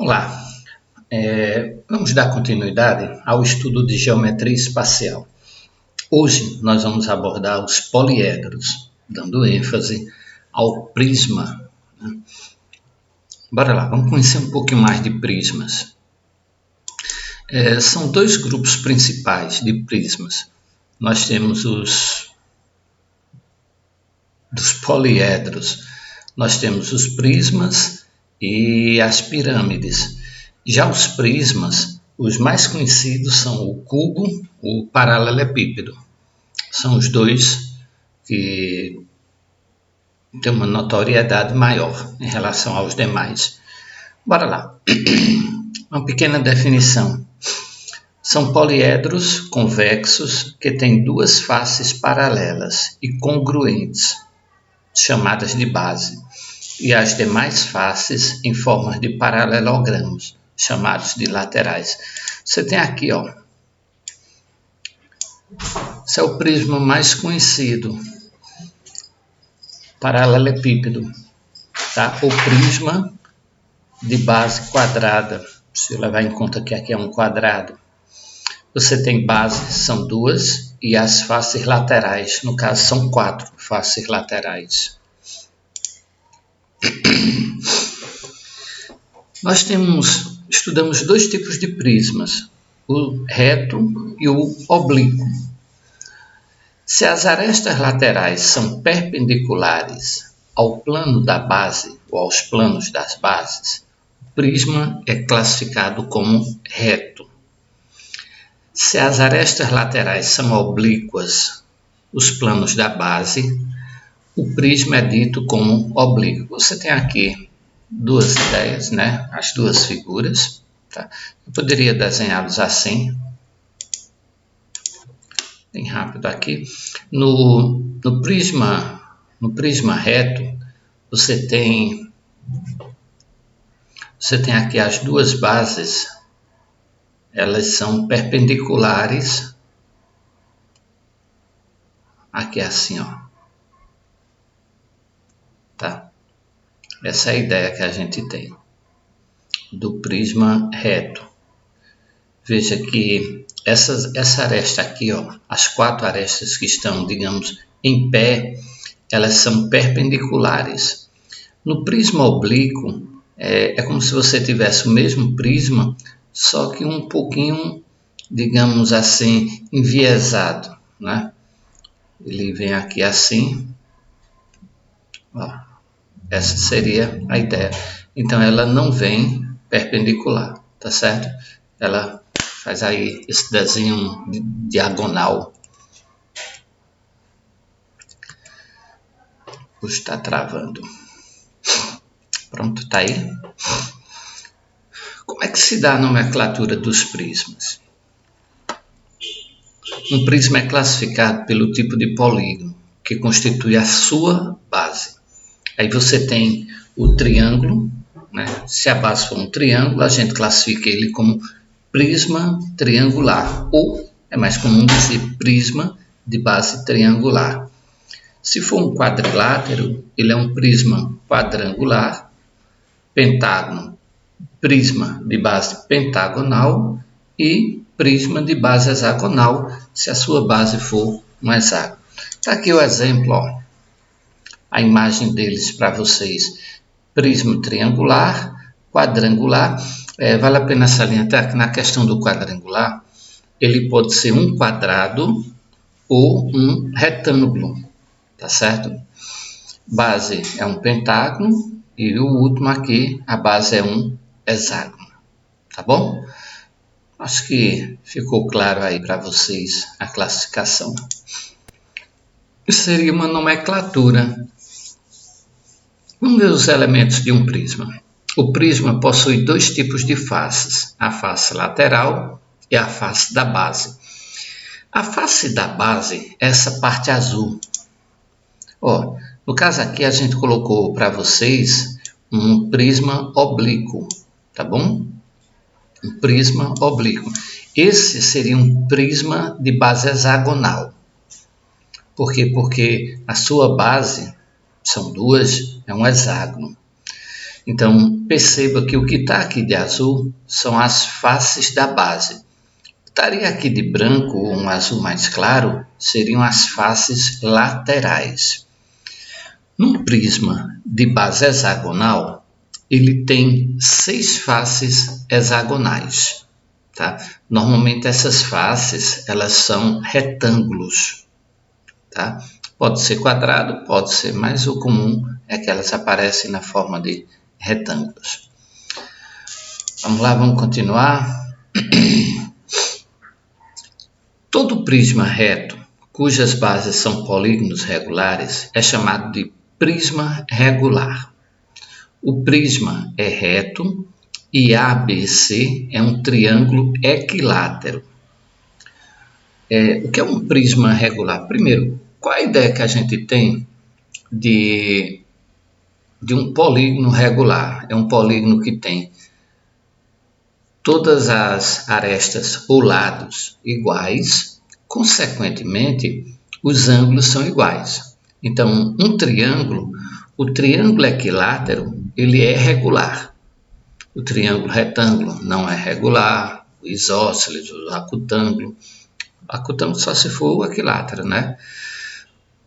Vamos lá. Vamos dar continuidade ao estudo de geometria espacial. Hoje nós vamos abordar os poliedros, dando ênfase ao prisma. Bora lá, vamos conhecer um pouquinho mais de prismas. São dois grupos principais de prismas. Nós temos dos poliedros, nós temos os prismas e as pirâmides. Já os prismas, os mais conhecidos são o cubo, o paralelepípedo. São os dois que têm uma notoriedade maior em relação aos demais. Bora lá. Uma pequena definição. São poliedros convexos que têm duas faces paralelas e congruentes, chamadas de base, e as demais faces em forma de paralelogramos, chamados de laterais. Você tem aqui, ó. Esse é o prisma mais conhecido, paralelepípedo, tá? O prisma de base quadrada. Se eu levar em conta que aqui é um quadrado. Você tem base, são duas, e as faces laterais, no caso são 4 faces laterais. Nós estudamos dois tipos de prismas, o reto e o oblíquo. Se as arestas laterais são perpendiculares ao plano da base ou aos planos das bases, o prisma é classificado como reto. Se as arestas laterais são oblíquas, os planos da base, o prisma é dito como oblíquo. Você tem aqui duas ideias, né? As duas figuras. Tá? Eu poderia desenhá-los assim, bem rápido aqui. No prisma reto, você tem aqui as duas bases. Elas são perpendiculares, aqui assim, ó, tá? Essa é a ideia que a gente tem do prisma reto. Veja que essa aresta aqui, ó, as 4 arestas que estão, digamos, em pé, elas são perpendiculares. No prisma oblíquo, é como se você tivesse o mesmo prisma, só que um pouquinho, digamos assim, enviesado, né? Ele vem aqui assim, ó, essa seria a ideia. Então ela não vem perpendicular, tá certo? Ela faz aí esse desenho diagonal. Está travando. Pronto, tá aí. Como é que se dá a nomenclatura dos prismas? Um prisma é classificado pelo tipo de polígono, que constitui a sua base. Aí você tem o triângulo, né? Se a base for um triângulo, a gente classifica ele como prisma triangular, ou é mais comum dizer prisma de base triangular. Se for um quadrilátero, ele é um prisma quadrangular, pentágono, prisma de base pentagonal e prisma de base hexagonal, se a sua base for um hexágono. Está aqui o exemplo, ó, a imagem deles para vocês. Prisma triangular, quadrangular. Vale a pena salientar que na questão do quadrangular, ele pode ser um quadrado ou um retângulo, tá certo? Base é um pentágono e o último aqui, a base é um hexágono, tá bom? Acho que ficou claro aí para vocês a classificação. Seria uma nomenclatura. Vamos ver os elementos de um prisma. O prisma possui dois tipos de faces, a face lateral e a face da base. A face da base é essa parte azul. Ó, no caso aqui a gente colocou para vocês um prisma oblíquo, tá bom? Um prisma oblíquo. Esse seria um prisma de base hexagonal. Por quê? Porque a sua base, são duas, é um hexágono. Então, perceba que o que está aqui de azul são as faces da base. Estaria aqui de branco ou um azul mais claro, seriam as faces laterais. Num prisma de base hexagonal, ele tem 6 faces hexagonais. Tá? Normalmente essas faces elas são retângulos. Tá? Pode ser quadrado, pode ser, mas o comum é que elas aparecem na forma de retângulos. Vamos lá, vamos continuar. Todo prisma reto, cujas bases são polígonos regulares, é chamado de prisma regular. O prisma é reto e ABC é um triângulo equilátero. O que é um prisma regular? Primeiro, qual a ideia que a gente tem de um polígono regular? É um polígono que tem todas as arestas ou lados iguais, consequentemente, os ângulos são iguais. Então, um triângulo, o triângulo equilátero, ele é regular. O triângulo retângulo não é regular, o isósceles, o acutângulo só se for o equilátero, né?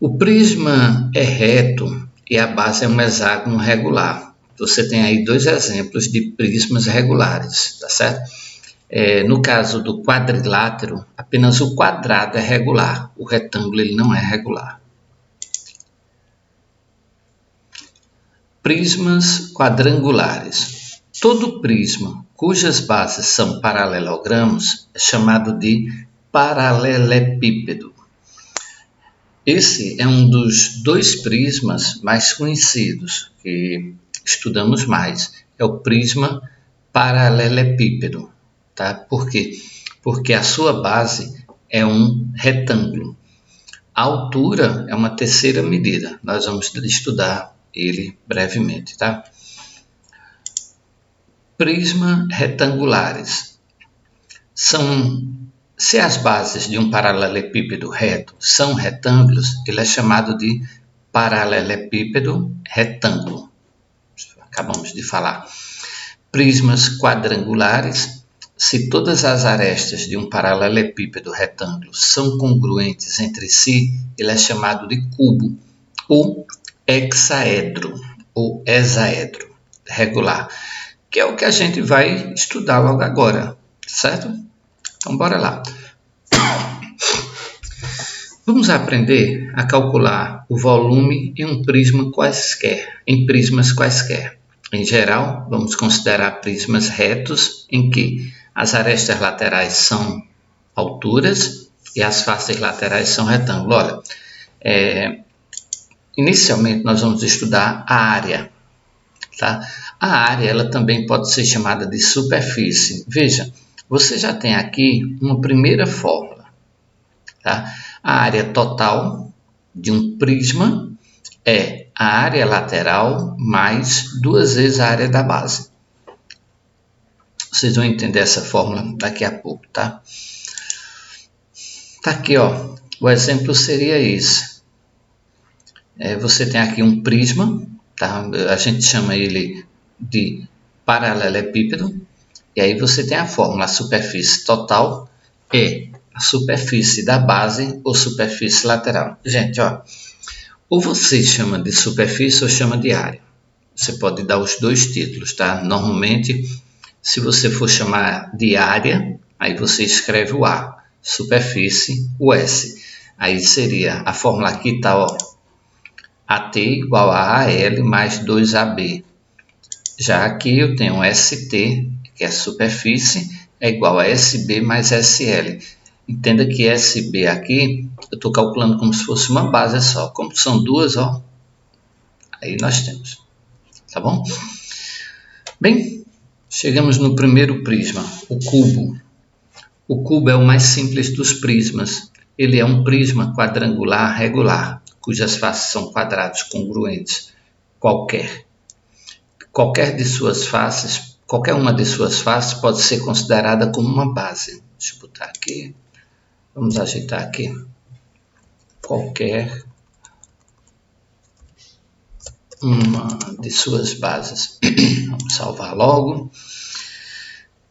O prisma é reto e a base é um hexágono regular. Você tem aí 2 exemplos de prismas regulares, tá certo? No caso do quadrilátero, apenas o quadrado é regular, o retângulo ele não é regular. Prismas quadrangulares. Todo prisma cujas bases são paralelogramos é chamado de paralelepípedo. Esse é um dos 2 prismas mais conhecidos, que estudamos mais, é o prisma paralelepípedo. Tá? Por quê? Porque a sua base é um retângulo. A altura é uma terceira medida, nós vamos estudar ele brevemente. Tá? Prisma retangulares. Se as bases de um paralelepípedo reto são retângulos, ele é chamado de paralelepípedo retângulo. Acabamos de falar. Prismas quadrangulares. Se todas as arestas de um paralelepípedo retângulo são congruentes entre si, ele é chamado de cubo ou hexaedro ou hexaedro regular, que é o que a gente vai estudar logo agora, certo? Então, bora lá. Vamos aprender a calcular o volume em um prisma quaisquer, em prismas quaisquer. Em geral, vamos considerar prismas retos em que as arestas laterais são alturas e as faces laterais são retângulos. Olha, inicialmente nós vamos estudar a área. Tá? A área ela também pode ser chamada de superfície. Veja, você já tem aqui uma primeira fórmula. Tá? A área total de um prisma é a área lateral mais 2 vezes a área da base. Vocês vão entender essa fórmula daqui a pouco, tá? Tá aqui, ó. O exemplo seria esse. Você tem aqui um prisma, tá? A gente chama ele de paralelepípedo. E aí você tem a fórmula, a superfície total é a superfície da base ou superfície lateral. Gente, ó, ou você chama de superfície ou chama de área. Você pode dar os 2 títulos, tá? Normalmente, se você for chamar de área, aí você escreve o A, superfície, o S. Aí seria, a fórmula aqui está, ó, AT igual a AL mais 2AB. Já aqui eu tenho ST, que é superfície, é igual a SB mais SL. Entenda que SB aqui, eu estou calculando como se fosse uma base só. Como são 2, ó, aí nós temos. Tá bom? Bem, chegamos no primeiro prisma, o cubo. O cubo é o mais simples dos prismas. Ele é um prisma quadrangular regular, cujas faces são quadrados congruentes. Qualquer uma de suas faces pode ser considerada como uma base. Deixa eu botar aqui. Vamos ajeitar aqui. Qualquer uma de suas bases. Vamos salvar logo.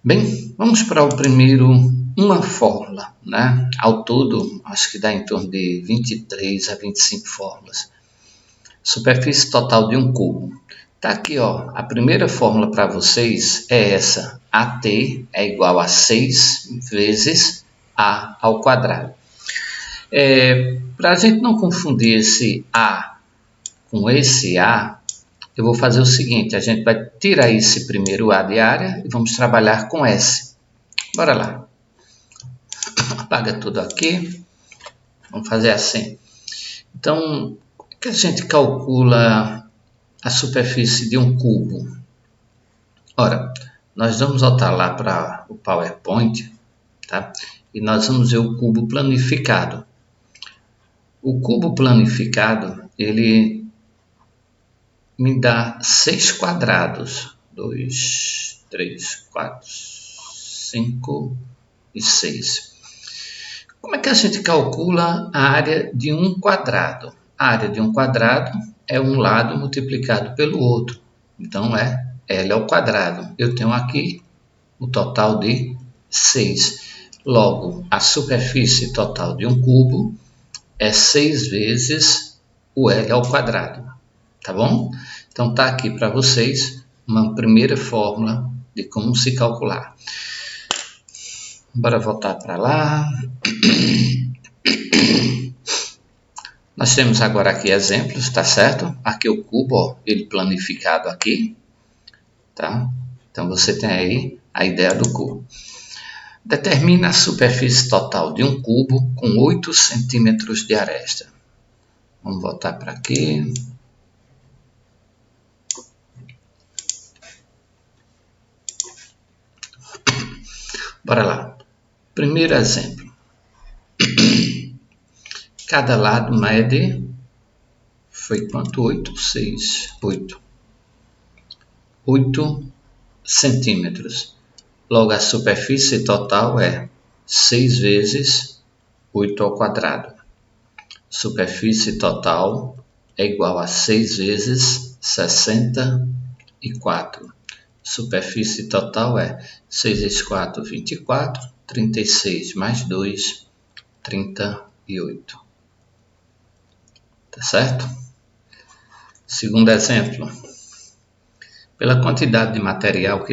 Bem, vamos para o primeiro, uma fórmula, né? Ao todo, acho que dá em torno de 23 a 25 fórmulas. Superfície total de um cubo. Tá aqui, ó, a primeira fórmula para vocês é essa. AT é igual a 6 vezes A ao quadrado. Para a gente não confundir esse A com esse A, eu vou fazer o seguinte, a gente vai tirar esse primeiro A de área e vamos trabalhar com S. Bora lá. Apaga tudo aqui. Vamos fazer assim. Então, como é que a gente calcula a superfície de um cubo? Ora, nós vamos voltar lá para o PowerPoint, tá? E nós vamos ver o cubo planificado. O cubo planificado, ele me dá 6 quadrados. 2, 3, 4, 5 e 6. Como é que a gente calcula a área de um quadrado? A área de um quadrado é um lado multiplicado pelo outro. Então, é L ao quadrado. Eu tenho aqui o total de 6. Logo, a superfície total de um cubo é 6 vezes o L ao quadrado. Tá bom? Então, tá aqui para vocês uma primeira fórmula de como se calcular. Bora voltar para lá. Nós temos agora aqui exemplos, tá certo? Aqui o cubo, ó, ele planificado aqui, tá? Então, você tem aí a ideia do cubo. Determina a superfície total de um cubo com 8 centímetros de aresta. Vamos voltar para aqui. Bora lá. Primeiro exemplo. Cada lado mede, foi quanto? 8, 6, 8. 8 centímetros. Logo, a superfície total é 6 vezes 8 ao quadrado. Superfície total é igual a 6 vezes 64. Superfície total é 6 vezes 4, 24. 36 mais 2, 38. Tá certo? Segundo exemplo. Pela quantidade de material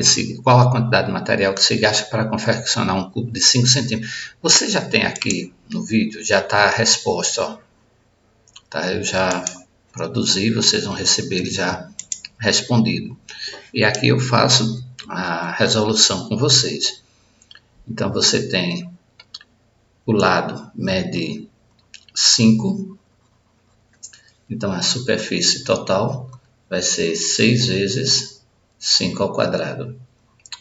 qual a quantidade de material que se gasta para confeccionar um cubo de 5 centímetros? Você já tem aqui no vídeo, já está a resposta, ó. Tá? Eu já produzi, vocês vão receber ele já respondido. E aqui eu faço a resolução com vocês. Então, você tem o lado mede 5, então a superfície total vai ser 6 vezes 5 ao quadrado.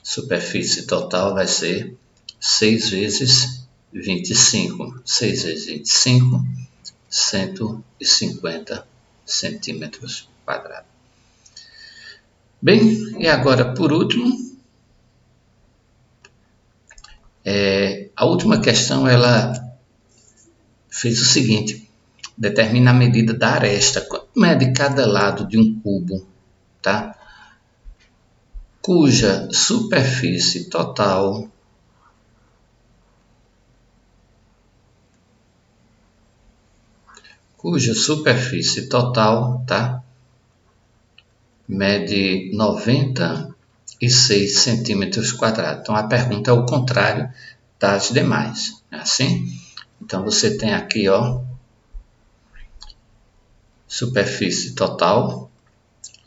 Superfície total vai ser 6 vezes 25. 6 vezes 25, 150 centímetros quadrados. Bem, e agora por último, a última questão ela fez o seguinte: determina a medida da aresta. Quanto mede cada lado de um cubo, tá? Cuja superfície total tá? Mede 96 centímetros quadrados. Então, a pergunta é o contrário das demais. É assim? Então, você tem aqui, ó, superfície total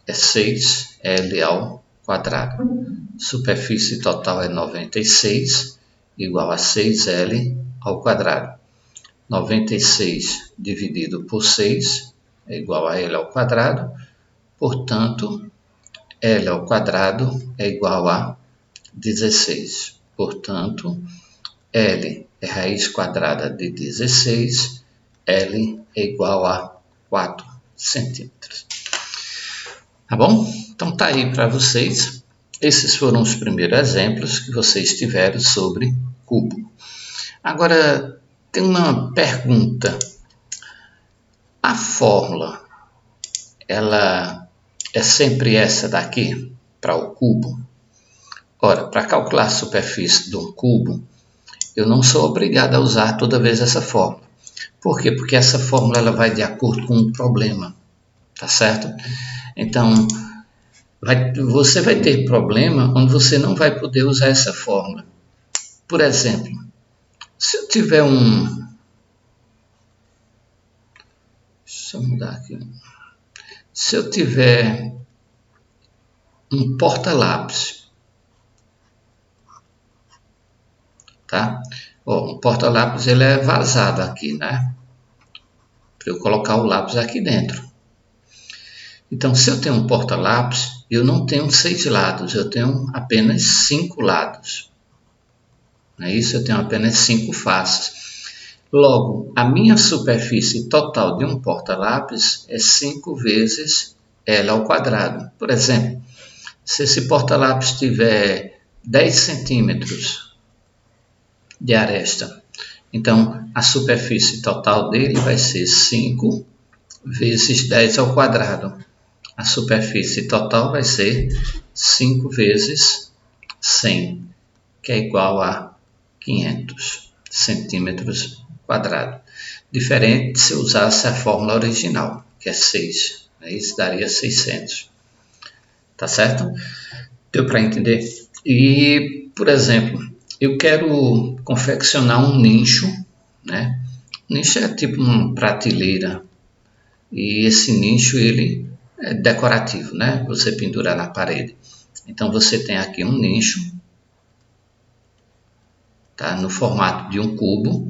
é 6L ao quadrado. Superfície total é 96, igual a 6L ao quadrado. 96 dividido por 6 é igual a L ao quadrado. Portanto, L ao quadrado é igual a 16. Portanto, L é raiz quadrada de 16. L é igual a 4 centímetros. Tá bom? Então tá aí para vocês. Esses foram os primeiros exemplos que vocês tiveram sobre cubo. Agora, tem uma pergunta. A fórmula, ela é sempre essa daqui, para o cubo? Ora, para calcular a superfície de um cubo, eu não sou obrigado a usar toda vez essa fórmula. Por quê? Porque essa fórmula ela vai de acordo com um problema, tá certo? Então, você vai ter problema onde você não vai poder usar essa fórmula. Por exemplo, se eu tiver deixa eu mudar aqui. Se eu tiver um porta-lápis, tá? Ó, um porta-lápis ele é vazado aqui, né? Para eu colocar o lápis aqui dentro. Então, se eu tenho um porta-lápis, eu não tenho 6 lados, eu tenho apenas 5 lados. Não é isso? Eu tenho apenas 5 faces. Logo, a minha superfície total de um porta-lápis é 5 vezes L ao quadrado. Por exemplo, se esse porta-lápis tiver 10 centímetros de aresta, então a superfície total dele vai ser 5 vezes 10 ao quadrado. A superfície total vai ser 5 vezes 100, que é igual a 500 centímetros quadrados. Diferente se usasse a fórmula original, que é 6. Isso daria 600. Tá certo? Deu para entender? E, por exemplo, eu quero confeccionar um nicho, né? Nicho é tipo uma prateleira. E esse nicho ele é decorativo, né? Você pendura na parede. Então você tem aqui um nicho, tá? No formato de um cubo.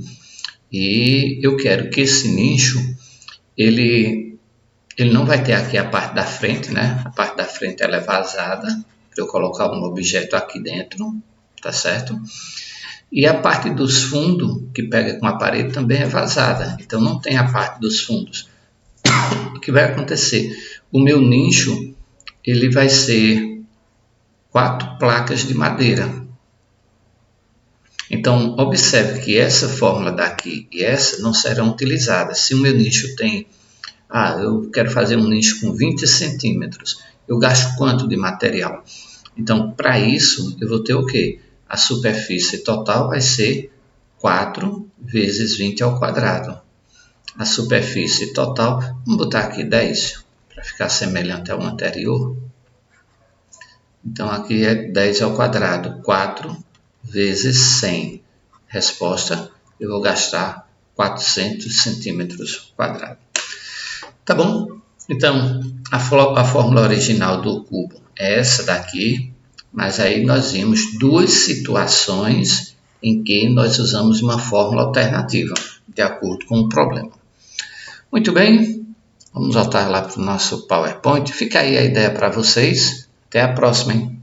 E eu quero que esse nicho ele não vai ter aqui a parte da frente, né? A parte da frente ela é vazada para eu colocar um objeto aqui dentro, tá certo? E a parte dos fundos que pega com a parede também é vazada. Então não tem a parte dos fundos. O que vai acontecer? O meu nicho ele vai ser 4 placas de madeira. Então, observe que essa fórmula daqui e essa não serão utilizadas. Se o meu nicho tem, eu quero fazer um nicho com 20 centímetros, eu gasto quanto de material? Então, para isso, eu vou ter o quê? A superfície total vai ser 4 vezes 20 ao quadrado. A superfície total, vamos botar aqui 10, para ficar semelhante ao anterior. Então, aqui é 10 ao quadrado, 4 vezes 100. Resposta, eu vou gastar 400 centímetros quadrados. Tá bom? Então, a fórmula original do cubo é essa daqui, mas aí nós vimos 2 situações em que nós usamos uma fórmula alternativa, de acordo com o problema. Muito bem, vamos voltar lá para o nosso PowerPoint. Fica aí a ideia para vocês. Até a próxima, hein?